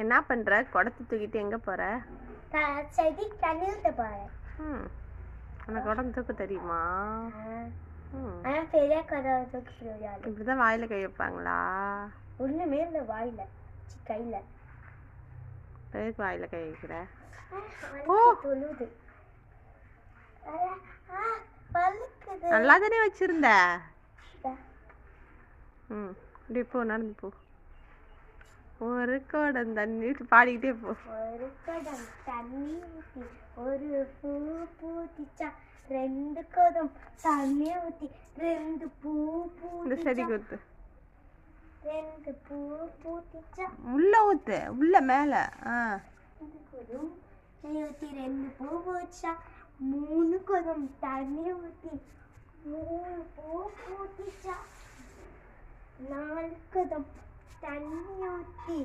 என்ன பண்ற? குடத்தை தூக்கிட்டு எங்க போற? செடி தண்ணி ஊத்த போறேன். உனக்கு குடம் தூக்க தெரியுமா? பெரிய குடம் தூக்க தெரியாது. இப்படிதான் வாயில கை வைப்பாங்களா? ஒண்ணுமே இல்ல வாயில, கையில. எதுக்கு வாயில கை வைக்கிற? தொழுது. நல்லா தானே வச்சிருந்த. இப்படி போ, நடந்து போ. ஒரு குடம் தண்ணி பாடிக்கிட்டே போ. ஒரு குடம் தண்ணி ஊத்தி ஒரு பூ பூத்திச்சா, 2 குடம் தண்ணி ஊத்தி 2 பூ பூத்திச்சா. சரி ஊத்து. 2 பூ பூத்திச்சா. உள்ள ஊத்து, உள்ள மேல. 2 குடம் தண்ணி ஊத்தி 2 பூ பூத்திச்சா. 3 குடம் தண்ணி ஊத்தி 3 பூ பூத்திச்சா. 4 குடம் தண்ணி ஊத்தி